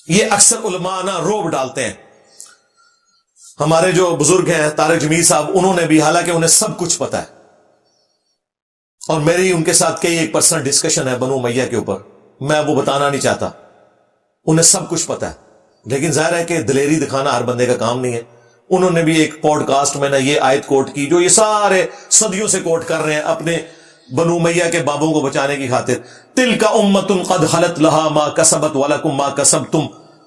یہ اکثر علماء نا روب ڈالتے ہیں. ہمارے جو بزرگ ہیں طارق جمیل صاحب، انہوں نے بھی، حالانکہ انہیں سب کچھ پتا ہے، اور میری ان کے ساتھ کئی ایک پرسنل ڈسکشن ہے بنو امیہ کے اوپر، میں وہ بتانا نہیں چاہتا، انہیں سب کچھ پتا ہے، لیکن ظاہر ہے کہ دلیری دکھانا ہر بندے کا کام نہیں ہے. انہوں نے بھی ایک پوڈ کاسٹ میں نے یہ آیت کوٹ کی جو یہ سارے صدیوں سے کوٹ کر رہے ہیں اپنے بنو امیہ کے بابوں کو بچانے کی خاطر. تلک امۃ قد خلت لها ما کسبت ولکم ما کسبتم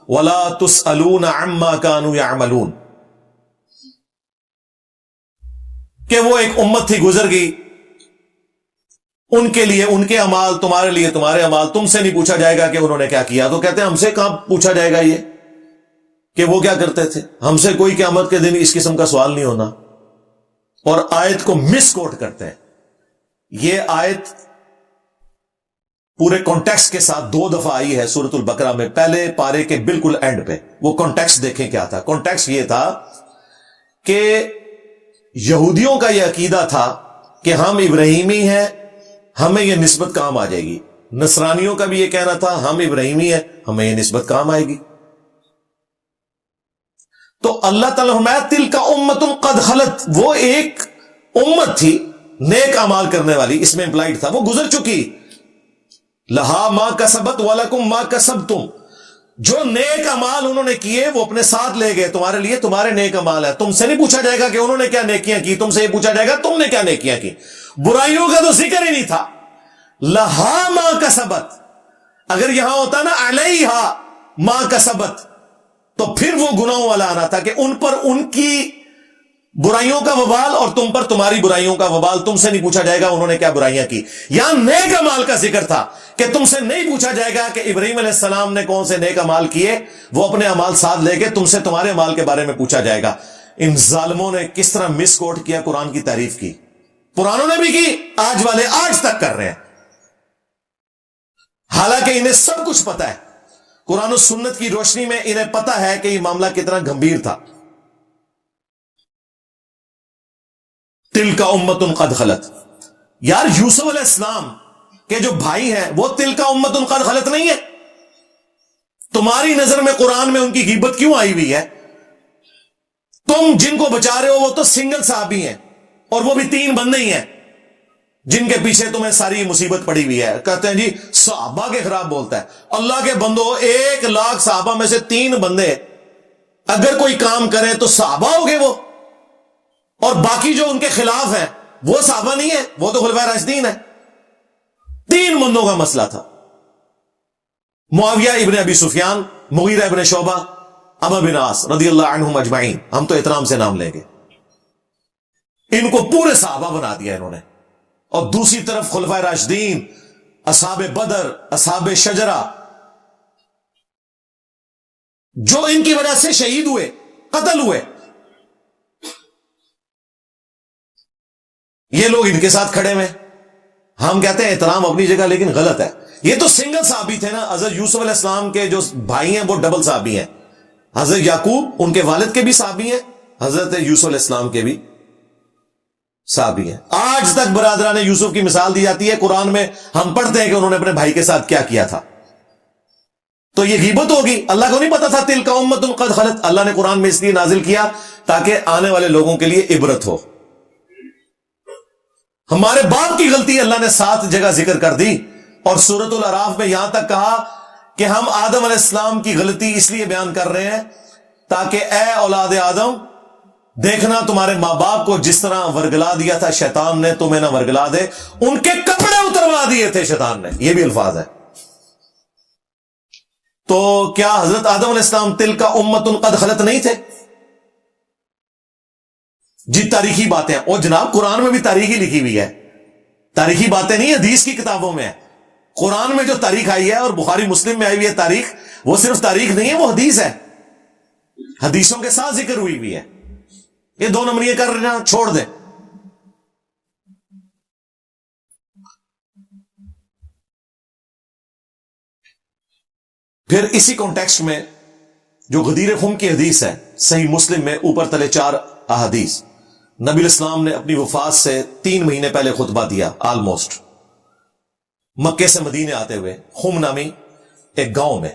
ولا تسألون عما كانوا يعملون، کہ وہ ایک امت تھی گزر گئی، ان کے لیے ان کے اعمال، تمہارے لیے تمہارے اعمال، تم سے نہیں پوچھا جائے گا کہ انہوں نے کیا کیا. تو کہتے ہیں ہم سے کہاں پوچھا جائے گا یہ کہ وہ کیا کرتے تھے، ہم سے کوئی قیامت کے دن اس قسم کا سوال نہیں ہونا. اور آیت کو مس کوٹ کرتے ہیں. یہ آیت پورے کانٹیکسٹ کے ساتھ 2 دفعہ آئی ہے سورۃ البقرہ میں، پہلے پارے کے بالکل اینڈ پہ. وہ کانٹیکسٹ دیکھیں کیا تھا. کانٹیکسٹ یہ تھا کہ یہودیوں کا یہ عقیدہ تھا کہ ہم ابراہیمی ہیں، ہمیں یہ نسبت کام آ جائے گی. نصرانیوں کا بھی یہ کہنا تھا ہم ابراہیمی ہیں، ہمیں یہ نسبت کام آئے گی. تو اللہ تعالیٰ فرمایا تلک امۃ قد خلت، وہ ایک امت تھی نیک اعمال کرنے والی، اس میں امپلائڈ تھا، وہ گزر چکی. لہا ما کسبت ولکم ما کسبتم، جو نیک اعمال انہوں نے کیے وہ اپنے ساتھ لے گئے، تمہارے لیے تمہارے نیک اعمال ہے. تم سے نہیں پوچھا جائے گا کہ انہوں نے کیا نیکیاں کی، تم سے یہ پوچھا جائے گا تم نے کیا نیکیاں کی. برائیوں کا تو ذکر ہی نہیں تھا. لہا ما کسبت، اگر یہاں ہوتا نا علیہا ما کسبت تو پھر وہ گناہوں والا آنا تھا کہ ان پر ان کی برائیوں کا وبال اور تم پر تمہاری برائیوں کا وبال. تم سے نہیں پوچھا جائے گا انہوں نے کیا برائیاں کی. یہاں نیک اعمال کا ذکر تھا کہ تم سے نہیں پوچھا جائے گا کہ ابراہیم علیہ السلام نے کون سے نیک اعمال کیے، وہ اپنے اعمال ساتھ لے گئے، تم سے تمہارے اعمال کے بارے میں پوچھا جائے گا. ان ظالموں نے کس طرح مس کوٹ کیا، قرآن کی تعریف کی. پرانوں نے بھی کی، آج والے آج تک کر رہے ہیں، حالانکہ انہیں سب کچھ پتا ہے. قرآن و سنت کی روشنی میں انہیں پتا ہے کہ یہ معاملہ کتنا گمبھیر تھا. تلک امۃ قد خلت، یار یوسف علیہ السلام کے جو بھائی ہیں وہ تلک امۃ قد خلت نہیں ہے. تمہاری نظر میں قرآن میں ان کی غیبت کیوں آئی ہوئی ہے؟ تم جن کو بچا رہے ہو وہ تو سنگل صحابی ہیں، اور وہ بھی 3 بندے ہی ہیں جن کے پیچھے تمہیں ساری مصیبت پڑی ہوئی ہے. کہتے ہیں جی صحابہ کے خلاف بولتا ہے. اللہ کے بندو، 1,00,000 صحابہ میں سے 3 بندے اگر کوئی کام کرے تو صحابہ ہو گئے وہ، اور باقی جو ان کے خلاف ہیں وہ صحابہ نہیں ہے، وہ تو خلفائے راشدین ہیں. 3 بندوں کا مسئلہ تھا، معاویہ ابن ابی سفیان، مغیرہ ابن شعبہ، عمرو بن عاص رضی اللہ عنہم اجمعین. ہم تو احترام سے نام لیں گے. ان کو پورے صحابہ بنا دیا انہوں نے. اور دوسری طرف خلفائے راشدین، اصحاب بدر، اصحاب شجرہ، جو ان کی وجہ سے شہید ہوئے، قتل ہوئے، یہ لوگ ان کے ساتھ کھڑے ہوئے. ہم کہتے ہیں احترام اپنی جگہ، لیکن غلط ہے. یہ تو سنگل صحابی تھے نا. حضرت یوسف علیہ السلام کے جو بھائی ہیں وہ ڈبل صحابی ہیں. حضرت یعقوب ان کے والد کے بھی صحابی ہیں، حضرت یوسف علیہ السلام کے بھی صحابی ہیں. آج تک برادران یوسف کی مثال دی جاتی ہے. قرآن میں ہم پڑھتے ہیں کہ انہوں نے اپنے بھائی کے ساتھ کیا کیا تھا. تو یہ غیبت ہوگی. اللہ کو نہیں پتا تھا تلک امۃ قد خلت. اللہ نے قرآن میں اس لیے نازل کیا تاکہ آنے والے لوگوں کے لیے عبرت ہو. ہمارے باپ کی غلطی اللہ نے 7 جگہ ذکر کر دی، اور سورۃ الاعراف میں یہاں تک کہا کہ ہم آدم علیہ السلام کی غلطی اس لیے بیان کر رہے ہیں تاکہ اے اولاد آدم، دیکھنا تمہارے ماں باپ کو جس طرح ورگلا دیا تھا شیطان نے، تمہیں نہ ورگلا دے. ان کے کپڑے اتروا دیے تھے شیطان نے. یہ بھی الفاظ ہے. تو کیا حضرت آدم علیہ السلام تلک امۃ قد خلت نہیں تھے؟ جی تاریخی باتیں، اور جناب قرآن میں بھی تاریخی لکھی ہوئی ہے. تاریخی باتیں نہیں حدیث کی کتابوں میں ہے. قرآن میں جو تاریخ آئی ہے اور بخاری مسلم میں آئی ہوئی ہے تاریخ، وہ صرف تاریخ نہیں ہے، وہ حدیث ہے. حدیثوں کے ساتھ ذکر ہوئی ہوئی ہے. یہ 2 نمبریاں کر رہے ہیں، چھوڑ دیں. پھر اسی کانٹیکسٹ میں جو غدیر خم کی حدیث ہے، صحیح مسلم میں اوپر تلے 4 احادیث. نبی الاسلام نے اپنی وفات سے 3 مہینے پہلے خطبہ دیا، آلموسٹ مکے سے مدینے آتے ہوئے، خم نامی ایک گاؤں میں.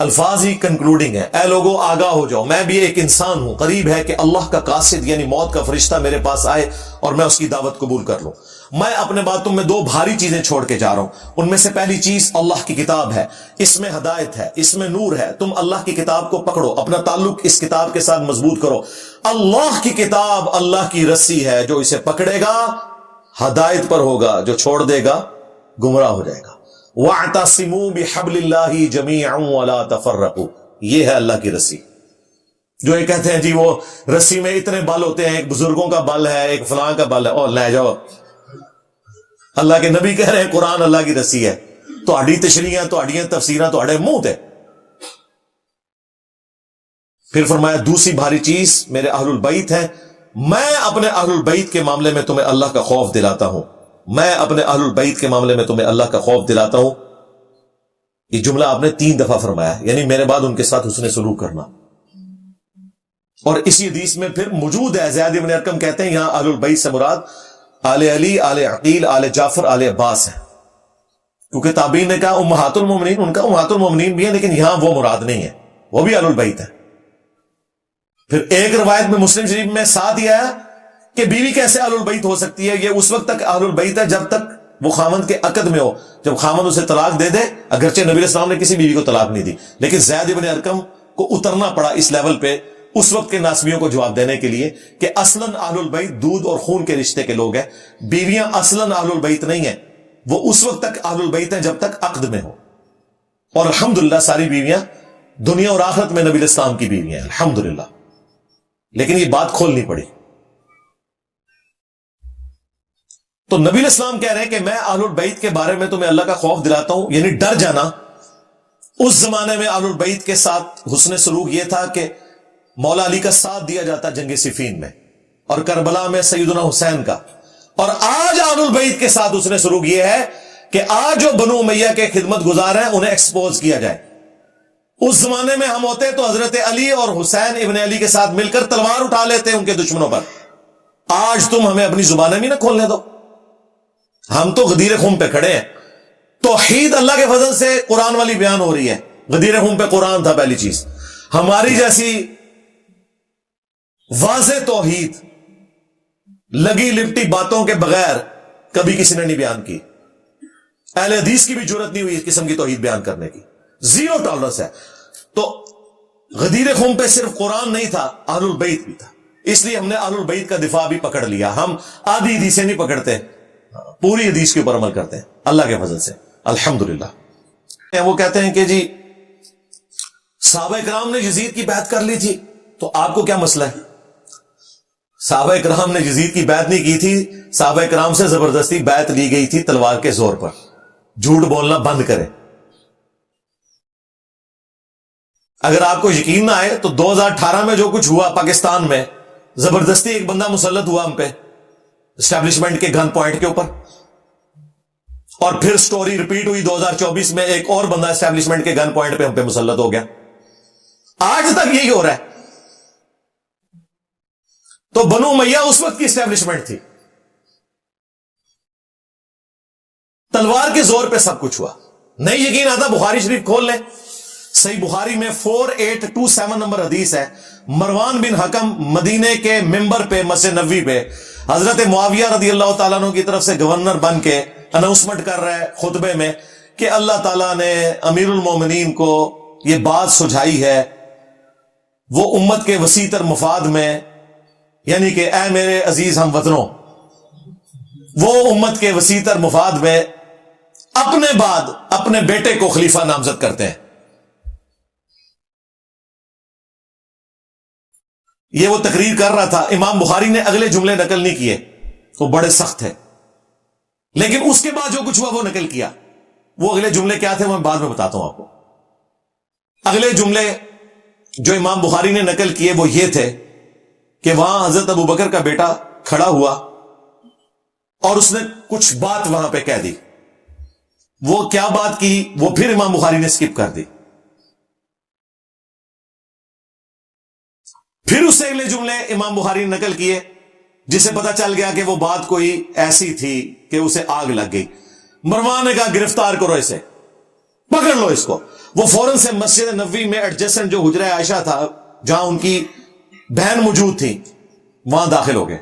الفاظ ہی کنکلوڈنگ ہے. اے لوگوں آگاہ ہو جاؤ، میں بھی ایک انسان ہوں، قریب ہے کہ اللہ کا قاصد یعنی موت کا فرشتہ میرے پاس آئے اور میں اس کی دعوت قبول کر لوں. میں اپنے بعد تم میں دو بھاری چیزیں چھوڑ کے جا رہا ہوں. ان میں سے پہلی چیز اللہ کی کتاب ہے، اس میں ہدایت ہے، اس میں نور ہے. تم اللہ کی کتاب کو پکڑو، اپنا تعلق اس کتاب کے ساتھ مضبوط کرو. اللہ کی کتاب اللہ کی رسی ہے، جو اسے پکڑے گا ہدایت پر ہوگا، جو چھوڑ دے گا گمراہ ہو جائے گا. وَاعْتَصِمُوا بِحَبْلِ اللَّهِ جَمِيعًا وَلَا تَفَرَّقُوا. یہ ہے اللہ کی رسی. جو یہ کہتے ہیں جی وہ رسی میں اتنے بل ہوتے ہیں، ایک بزرگوں کا بل ہے، ایک فلاں کا بل ہے، اور لے جاؤ. اللہ کے نبی کہہ رہے ہیں قرآن اللہ کی رسی ہے. تہاڈی تشریحاں، تہاڈیاں تفسیراں تہاڈے منہ تے. پھر فرمایا دوسری بھاری چیز میرے اہل البیت ہیں. میں اپنے اہل البیت کے معاملے میں تمہیں اللہ کا خوف دلاتا ہوں. میں اپنے اہل البیت کے معاملے میں تمہیں اللہ کا خوف دلاتا ہوں. یہ جملہ آپ نے 3 دفعہ فرمایا، یعنی میرے بعد ان کے ساتھ حسن سلوک کرنا. اور اسی حدیث میں پھر موجود ہے، زید بن ارقم کہتے ہیں یہاں اہل البیت سے مراد آل علی، آل عقیل، آل جعفر، آل عباس ہیں. کیونکہ تابعین نے کہا امہات المومنین، ان کا امہات المومنین بھی ہے، لیکن یہاں وہ مراد نہیں ہے، وہ بھی اہل البیت ہے. پھر ایک روایت میں مسلم شریف میں ساتھ یہ آیا کہ بیوی کیسے اہل البیت ہو سکتی ہے؟ یہ اس وقت تک اہل البیت ہے جب تک وہ خامند کے عقد میں ہو. جب خامند اسے طلاق دے دے، اگرچہ نبی علیہ السلام نے کسی بیوی کو طلاق نہیں دی، لیکن زید بن ارقم کو اترنا پڑا اس لیول پہ اس وقت کے ناسبیوں کو جواب دینے کے لیے کہ اصلاً اہل البیت دودھ اور خون کے رشتے کے لوگ ہیں. بیویاں اصلاً اہل البیت نہیں ہیں، وہ اس وقت تک اہل البیت ہیں جب تک عقد میں ہو. اور الحمدللہ ساری بیویاں دنیا اور آخرت میں نبی علیہ السلام کی بیویاں ہیں الحمدللہ. لیکن یہ بات کھولنی پڑی. تو نبی علیہ السلام کہہ رہے ہیں کہ میں اہل البیت کے بارے میں تمہیں اللہ کا خوف دلاتا ہوں، یعنی ڈر جانا. اس زمانے میں اہل البیت کے ساتھ حسن سلوک یہ تھا کہ مولا علی کا ساتھ دیا جاتا جنگ صفین میں، اور کربلا میں سیدنا حسین کا. اور آج اہل البیت کے ساتھ حسن سلوک یہ ہے کہ آج جو بنو امیہ کے خدمت گزار ہیں انہیں ایکسپوز کیا جائے. اس زمانے میں ہم ہوتے تو حضرت علی اور حسین ابن علی کے ساتھ مل کر تلوار اٹھا لیتے ان کے دشمنوں پر. آج تم ہمیں اپنی زبانیں بھی نہ کھولنے دو. ہم تو غدیر خم پہ کھڑے ہیں. توحید اللہ کے فضل سے قرآن والی بیان ہو رہی ہے. غدیر خم پہ قرآن تھا پہلی چیز. ہماری جیسی واضح توحید لگی لپٹی باتوں کے بغیر کبھی کسی نے نہیں بیان کی. اہل حدیث کی بھی جرت نہیں ہوئی اس قسم کی توحید بیان کرنے کی. زیرو ٹالرنس ہے. تو غدیر خم پہ صرف قرآن نہیں تھا، اہل البیت بھی تھا. اس لیے ہم نے اہل البیت کا دفاع بھی پکڑ لیا. ہم آدھی حدیثیں نہیں پکڑتے، پوری حدیث کے اوپر عمل کرتے ہیں اللہ کے فضل سے الحمدللہ. وہ کہتے ہیں کہ جی صحابہ کرام نے یزید کی بیعت کر لی تھی، تو آپ کو کیا مسئلہ ہے؟ صحابہ کرام نے یزید کی بیعت نہیں کی تھی، صحابہ کرام سے زبردستی بیعت لی گئی تھی تلوار کے زور پر. جھوٹ بولنا بند کرے. اگر آپ کو یقین نہ آئے تو 2018 میں جو کچھ ہوا پاکستان میں، زبردستی ایک بندہ مسلط ہوا ہم پہ اسٹیبلشمنٹ کے گن پوائنٹ کے اوپر، اور پھر سٹوری ریپیٹ ہوئی 2024 میں ایک اور بندہ اسٹیبلشمنٹ کے گن پوائنٹ پہ ہم پہ مسلط ہو گیا. آج تک یہی ہو رہا ہے. تو بنو امیہ اس وقت کی اسٹیبلشمنٹ تھی. تلوار کے زور پہ سب کچھ ہوا. نہیں یقین آتا بخاری شریف کھول لیں. صحیح بخاری میں 4827 نمبر حدیث ہے. مروان بن حکم مدینے کے ممبر پہ مسجد نبوی پہ حضرت معاویہ رضی اللہ تعالیٰ عنہ کی طرف سے گورنر بن کے اناؤنسمنٹ کر رہا ہے خطبے میں کہ اللہ تعالیٰ نے امیر المومنین کو یہ بات سجھائی ہے، وہ امت کے وسیع تر مفاد میں، یعنی کہ اے میرے عزیز ہم وطنوں، وہ امت کے وسیع تر مفاد میں اپنے بعد اپنے بیٹے کو خلیفہ نامزد کرتے ہیں. یہ وہ تقریر کر رہا تھا. امام بخاری نے اگلے جملے نقل نہیں کیے، وہ بڑے سخت ہے، لیکن اس کے بعد جو کچھ ہوا وہ نقل کیا. وہ اگلے جملے کیا تھے وہ میں بعد میں بتاتا ہوں آپ کو. اگلے جملے جو امام بخاری نے نقل کیے وہ یہ تھے کہ وہاں حضرت ابو بکر کا بیٹا کھڑا ہوا اور اس نے کچھ بات وہاں پہ کہہ دی. وہ کیا بات کی وہ پھر امام بخاری نے سکپ کر دی. پھر اس سے اگلے جملے امام بخاری نے نقل کیے جسے پتا چل گیا کہ وہ بات کوئی ایسی تھی کہ اسے آگ لگ گئی. مروان نے کہا گرفتار کرو اسے، پکڑ لو اس کو. وہ فوراً سے مسجد نبوی میں ایڈجسٹنٹ جو حجرہ عائشہ تھا جہاں ان کی بہن موجود تھی وہاں داخل ہو گئے.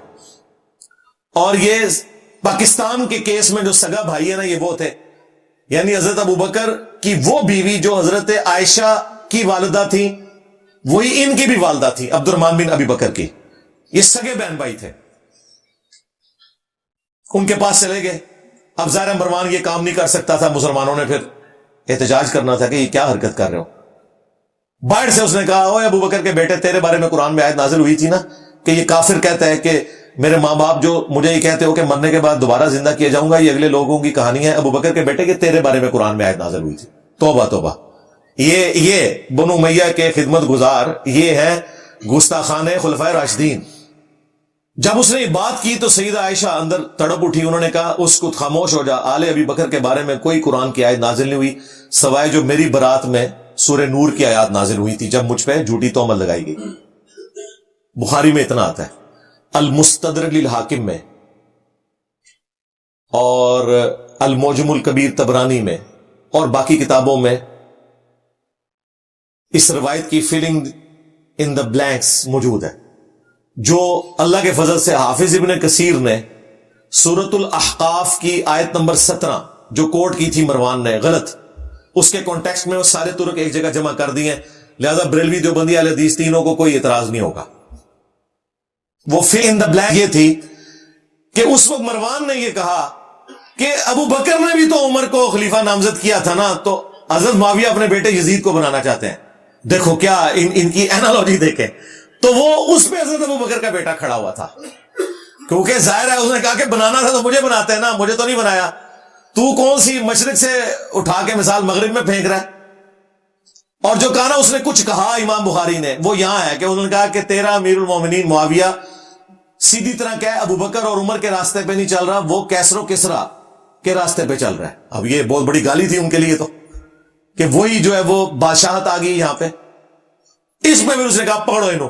اور یہ پاکستان کے کیس میں جو سگا بھائی ہے نا یہ وہ تھے, یعنی حضرت ابو بکر کی وہ بیوی جو حضرت عائشہ کی والدہ تھی وہی ان کی بھی والدہ تھی عبد الرحمن بن ابی بکر کی. یہ سگے بہن بھائی تھے. ان کے پاس چلے گئے. اب ظاہر مروان یہ کام نہیں کر سکتا تھا, مسلمانوں نے پھر احتجاج کرنا تھا کہ یہ کیا حرکت کر رہے ہو. باہر سے اس نے کہا اوے ابو بکر کے بیٹے تیرے بارے میں قرآن میں آیت نازل ہوئی تھی نا کہ یہ کافر کہتا ہے کہ میرے ماں باپ جو مجھے یہ کہتے ہو کہ مرنے کے بعد دوبارہ زندہ کیا جاؤں گا, یہ اگلے لوگوں کی کہانی ہے. ابو بکر کے بیٹے کہ تیرے بارے میں قرآن میں آیت نازل ہوئی تھی. توبہ توبہ. یہ بنو امیہ کے خدمت گزار, یہ ہے گستاخان خلفائے راشدین. جب اس نے یہ بات کی تو سیدہ عائشہ اندر تڑپ اٹھی. انہوں نے کہا اس کو خاموش ہو جا, آل ابی بکر کے بارے میں کوئی قرآن کی آیت نازل نہیں ہوئی سوائے جو میری برات میں سورہ نور کی آیات نازل ہوئی تھی جب مجھ پہ جھوٹی تہمت لگائی گئی. بخاری میں اتنا آتا ہے, المستدرک للحاکم میں اور المعجم الکبیر طبرانی میں اور باقی کتابوں میں اس روایت کی فلنگ ان دا بلینکس موجود ہے, جو اللہ کے فضل سے حافظ ابن کثیر نے سورۃ الاحقاف کی آیت نمبر 17 جو کوٹ کی تھی مروان نے غلط, اس کے کانٹیکسٹ میں وہ سارے ترک ایک جگہ جمع کر دیے, لہذا بریلوی دیوبندی اہل حدیث تینوں کو کوئی اعتراض نہیں ہوگا. وہ فل ان دا بلینک یہ تھی کہ اس وقت مروان نے یہ کہا کہ ابو بکر نے بھی تو عمر کو خلیفہ نامزد کیا تھا نا, تو حضرت معاویہ اپنے بیٹے یزید کو بنانا چاہتے ہیں. دیکھو کیا ان کی اینالوجی دیکھیں, تو وہ اس پہ حضرت ابو بکر کا بیٹا کھڑا ہوا تھا کیونکہ ظاہر ہے اس نے کہا کہ بنانا تھا تو مجھے بناتے ہیں نا, مجھے تو نہیں بنایا, تو کون سی مشرق سے اٹھا کے مثال مغرب میں پھینک رہا ہے. اور جو کہا نا اس نے کچھ کہا امام بخاری نے وہ یہاں ہے کہ انہوں نے کہا کہ تیرا امیر المومنین معاویہ سیدھی طرح کہ ابو بکر اور عمر کے راستے پہ نہیں چل رہا, وہ کیسر و کسرا کے راستے پہ چل رہا ہے. اب یہ بہت بڑی گالی تھی ان کے لیے تو کہ وہی جو ہے وہ بادشاہت آ گئی یہاں پہ. اس میں بھی اس نے کہا پکڑو انہوں.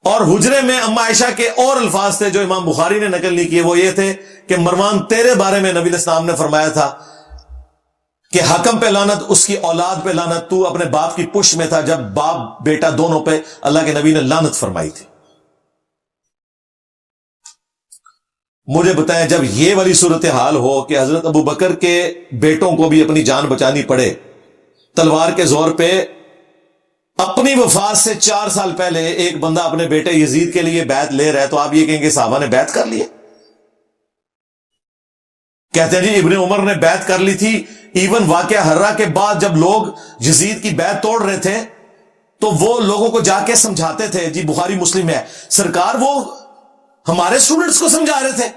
اور حجرے میں اما عائشہ کے اور الفاظ تھے جو امام بخاری نے نقل نہیں کیے, وہ یہ تھے کہ مروان تیرے بارے میں نبی الاسلام نے فرمایا تھا کہ حکم پہ لعنت, اس کی اولاد پہ لعنت, تو اپنے باپ کی پشت میں تھا جب باپ بیٹا دونوں پہ اللہ کے نبی نے لعنت فرمائی تھی. مجھے بتائیں جب یہ والی صورتحال ہو کہ حضرت ابو بکر کے بیٹوں کو بھی اپنی جان بچانی پڑے تلوار کے زور پہ, اپنی وفات سے 4 سال پہلے ایک بندہ اپنے بیٹے یزید کے لیے بیعت لے رہا ہے, تو آپ یہ کہیں گے صحابہ نے بیعت کر لی ہے؟ کہتے ہیں جی ابن عمر نے بیعت کر لی تھی. ایون واقعہ ہررا کے بعد جب لوگ یزید کی بیعت توڑ رہے تھے تو وہ لوگوں کو جا کے سمجھاتے تھے. جی بخاری مسلم ہے, سرکار وہ ہمارے سٹوڈنٹس کو سمجھا رہے تھے.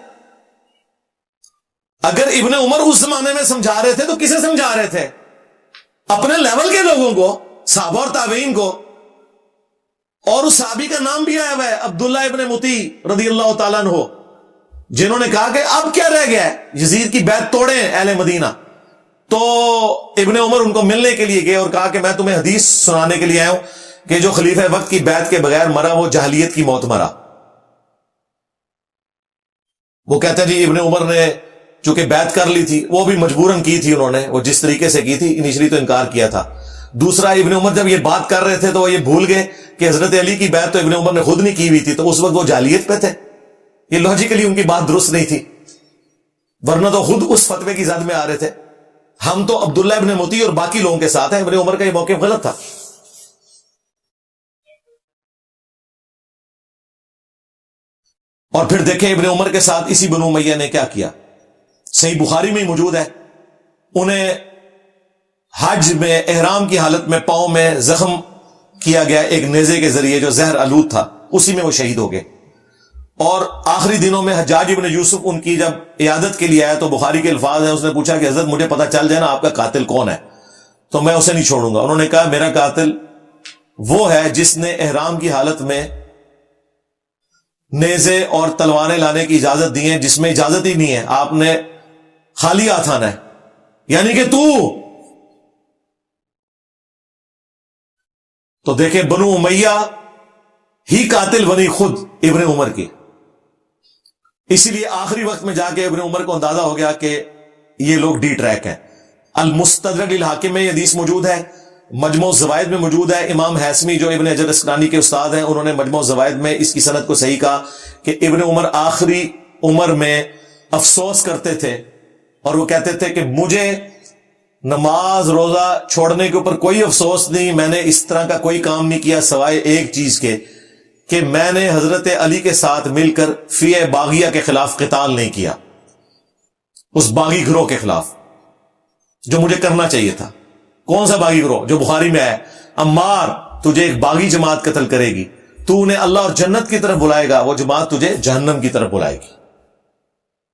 اگر ابن عمر اس زمانے میں سمجھا رہے تھے تو کسے سمجھا رہے تھے؟ اپنے لیول کے لوگوں کو, صحابہ اور تابعین کو. اور اس صحابی کا نام بھی آیا ہوا ہے عبداللہ ابن مطیع رضی اللہ تعالیٰ عنہ, جنہوں نے کہا کہ اب کیا رہ گیا ہے, یزید کی بیعت توڑیں اہل مدینہ. تو ابن عمر ان کو ملنے کے لیے گئے اور کہا کہ میں تمہیں حدیث سنانے کے لیے آیا ہوں کہ جو خلیفہ وقت کی بیعت کے بغیر مرا وہ جاہلیت کی موت مرا. وہ کہتے ہیں جی ابن عمر نے چونکہ بیعت کر لی تھی, وہ بھی مجبوراً کی تھی انہوں نے, وہ جس طریقے سے کی تھی, انیشلی تو انکار کیا تھا. دوسرا ابن عمر جب یہ بات کر رہے تھے تو وہ یہ بھول گئے کہ حضرت علی کی بیعت تو ابن عمر نے خود نہیں کی ہوئی تھی, تو اس وقت وہ جاہلیت پہ تھے. یہ لاجیکلی ان کی بات درست نہیں تھی, ورنہ تو خود اس فتوے کی زد میں آ رہے تھے. ہم تو عبداللہ ابن مطیع اور باقی لوگوں کے ساتھ ہیں, ابن عمر کا یہ موقف غلط تھا. اور پھر دیکھیں ابن عمر کے ساتھ اسی بنو امیہ نے کیا کیا, صحیح بخاری میں موجود ہے. انہیں حج میں احرام کی حالت میں پاؤں میں زخم کیا گیا ایک نیزے کے ذریعے جو زہر آلود تھا, اسی میں وہ شہید ہو گئے. اور آخری دنوں میں حجاج ابن یوسف ان کی جب عیادت کے لیے آیا تو بخاری کے الفاظ ہیں, اس نے پوچھا کہ حضرت مجھے پتا چل جائے نا آپ کا قاتل کون ہے تو میں اسے نہیں چھوڑوں گا. انہوں نے کہا میرا قاتل وہ ہے جس نے احرام کی حالت میں نیزے اور تلواریں لانے کی اجازت دی ہے, جس میں اجازت ہی نہیں ہے, آپ نے خالی ہاتھ آنا ہے, یعنی کہ تو دیکھیں بنو امیہ ہی قاتل بنی خود ابن عمر کی. اسی لیے آخری وقت میں جا کے ابن عمر کو اندازہ ہو گیا کہ یہ لوگ ڈی ٹریک ہیں. المستدرک للحاکم میں یہ حدیث موجود ہے، مجموع الزوائد میں موجود ہے. امام حیثمی جو ابن حجر اسقلانی کے استاد ہیں، انہوں نے مجموع الزوائد میں اس کی سند کو صحیح کہا کہ ابن عمر آخری عمر میں افسوس کرتے تھے اور وہ کہتے تھے کہ مجھے نماز روزہ چھوڑنے کے اوپر کوئی افسوس نہیں، میں نے اس طرح کا کوئی کام نہیں کیا سوائے ایک چیز کے کہ میں نے حضرت علی کے ساتھ مل کر فی باغیہ کے خلاف قتال نہیں کیا، اس باغی گروہ کے خلاف جو مجھے کرنا چاہیے تھا. کون سا باغی گروہ؟ جو بخاری میں ہے، عمار تجھے ایک باغی جماعت قتل کرے گی، تو انہیں اللہ اور جنت کی طرف بلائے گا، وہ جماعت تجھے جہنم کی طرف بلائے گی.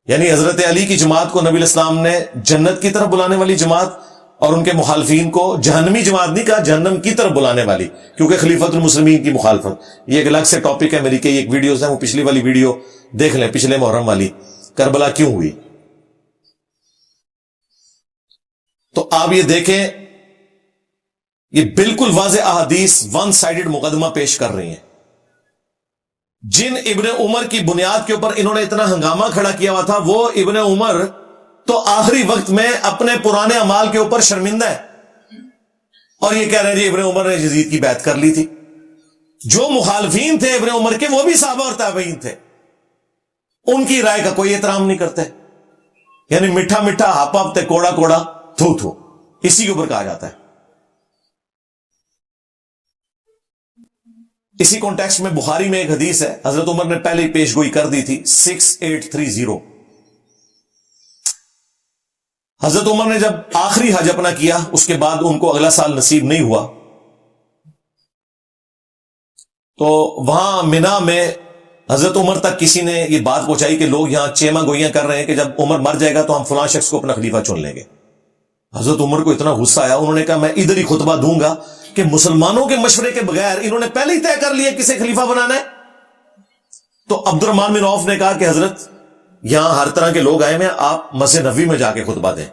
یعنی حضرت علی کی جماعت کو نبی علیہ السلام نے جنت کی طرف بلانے والی جماعت اور ان کے مخالفین کو جہنمی جماعت نہیں کہا، جہنم کی طرف بلانے والی، کیونکہ خلیفۃ المسلمین کی مخالفت. یہ ایک الگ سے ٹاپک ہے، میری کئی ایک ویڈیوز ہیں، وہ پچھلی والی ویڈیو دیکھ لیں، پچھلے محرم والی، کربلا کیوں ہوئی. تو آپ یہ دیکھیں، یہ بالکل واضح احادیث ون سائیڈڈ مقدمہ پیش کر رہی ہیں. جن ابن عمر کی بنیاد کے اوپر انہوں نے اتنا ہنگامہ کھڑا کیا ہوا تھا، وہ ابن عمر تو آخری وقت میں اپنے پرانے اعمال کے اوپر شرمندہ ہے اور یہ کہہ رہے ہیں جی ابن عمر نے یزید کی بیعت کر لی تھی. جو مخالفین تھے ابن عمر کے وہ بھی صحابہ اور تابعین تھے، ان کی رائے کا کوئی احترام نہیں کرتے. یعنی میٹھا میٹھا ہاپا ہپتے کوڑا کوڑا تھو تھو، اسی کے اوپر کہا جاتا ہے. اسی کانٹیکسٹ میں بخاری میں ایک حدیث ہے، حضرت عمر نے پہلے ہی پیش گوئی کر دی تھی، 6830. حضرت عمر نے جب آخری حج اپنا کیا، اس کے بعد ان کو اگلا سال نصیب نہیں ہوا، تو وہاں منا میں حضرت عمر تک کسی نے یہ بات پہنچائی کہ لوگ یہاں چیما گوئیاں کر رہے ہیں کہ جب عمر مر جائے گا تو ہم فلاں شخص کو اپنا خلیفہ چن لیں گے. حضرت عمر کو اتنا غصہ آیا، انہوں نے کہا میں ادھر ہی خطبہ دوں گا کہ مسلمانوں کے مشورے کے بغیر انہوں نے پہلے ہی طے کر لیا کسے خلیفہ بنانا ہے. تو عبد الرحمن بن عوف نے کہا کہ حضرت یہاں ہر طرح کے لوگ آئے ہیں، آپ مسجد نبوی میں جا کے خطبہ دیں.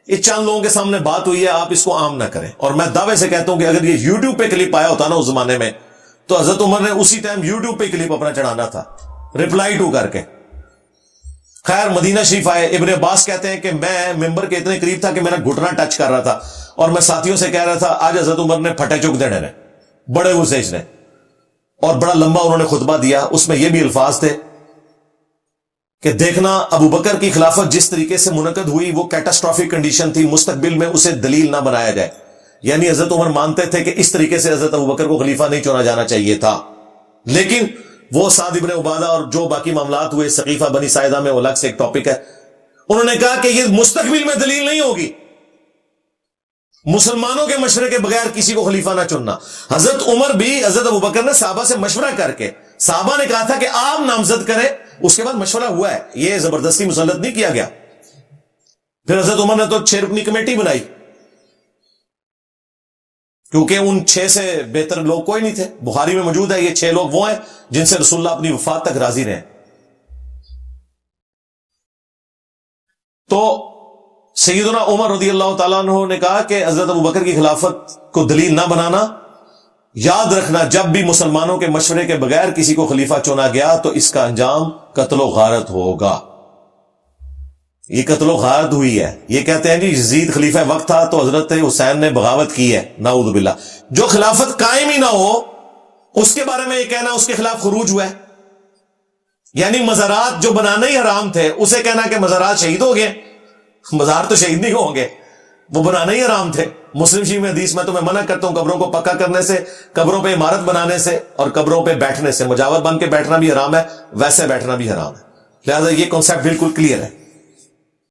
یہ چند لوگوں کے سامنے بات ہوئی ہے، آپ اس کو عام نہ کریں. اور میں دعوے سے کہتا ہوں کہ اگر یہ یوٹیوب پہ کلپ آیا ہوتا نا اس زمانے میں، تو حضرت عمر نے اسی ٹائم یوٹیوب پہ کلپ اپنا چڑھانا تھا، ریپلائی ٹو کر کے. خیر مدینہ شریف آئے، ابن عباس کہتے ہیں کہ میں ممبر کے اتنے قریب تھا کہ میرا گھٹنا ٹچ کر رہا تھا اور میں ساتھیوں سے کہہ رہا تھا آج حضرت عمر نے پھٹے چک دینے نے، بڑے غصے نے، اور بڑا لمبا انہوں نے خطبہ دیا. اس میں یہ بھی الفاظ تھے کہ دیکھنا ابو بکر کی خلافت جس طریقے سے منعقد ہوئی وہ کیٹاسٹرافک کنڈیشن تھی، مستقبل میں اسے دلیل نہ بنایا جائے. یعنی حضرت عمر مانتے تھے کہ اس طریقے سے حضرت ابو بکر کو خلیفہ نہیں چنا جانا چاہیے تھا. لیکن وہ سعد ابن عبادہ اور جو باقی معاملات ہوئے سقیفہ بنی ساعدہ میں، وہ الگ سے ایک ٹاپک ہے. انہوں نے کہا کہ یہ مستقبل میں دلیل نہیں ہوگی، مسلمانوں کے مشورے کے بغیر کسی کو خلیفہ نہ چننا. حضرت عمر بھی حضرت ابو بکر نے صحابہ سے مشورہ کر کے، صحابہ نے کہا تھا کہ آپ نامزد کریں، اس کے بعد مشورہ ہوا ہے، یہ زبردستی مسلط نہیں کیا گیا. پھر حضرت عمر نے تو 6 رکنی کمیٹی بنائی، کیونکہ ان 6 سے بہتر لوگ کوئی نہیں تھے. بخاری میں موجود ہے یہ 6 لوگ وہ ہیں جن سے رسول اللہ اپنی وفات تک راضی رہے. تو سیدنا عمر رضی اللہ تعالیٰ عنہ نے کہا کہ حضرت ابو بکر کی خلافت کو دلیل نہ بنانا. یاد رکھنا جب بھی مسلمانوں کے مشورے کے بغیر کسی کو خلیفہ چنا گیا تو اس کا انجام قتل و غارت ہوگا. یہ قتل و غارت ہوئی ہے. یہ کہتے ہیں جی یزید خلیفہ وقت تھا تو حضرت حسین نے بغاوت کی ہے، نعوذ باللہ. جو خلافت قائم ہی نہ ہو اس کے بارے میں یہ کہنا اس کے خلاف خروج ہوا ہے. یعنی مزارات جو بنانے ہی حرام تھے اسے کہنا کہ مزارات شہید ہو گئے. مزار تو شہید نہیں ہوں گے، وہ بنانے ہی حرام تھے. مسلم شریف میں حدیث میں تو میں منع کرتا ہوں قبروں کو پکا کرنے سے، قبروں پہ عمارت بنانے سے اور قبروں پہ بیٹھنے سے. مجاور بن کے بیٹھنا بھی حرام ہے، ویسے بیٹھنا بھی حرام ہے. لہذا یہ کانسیپٹ بالکل کلیئر ہے.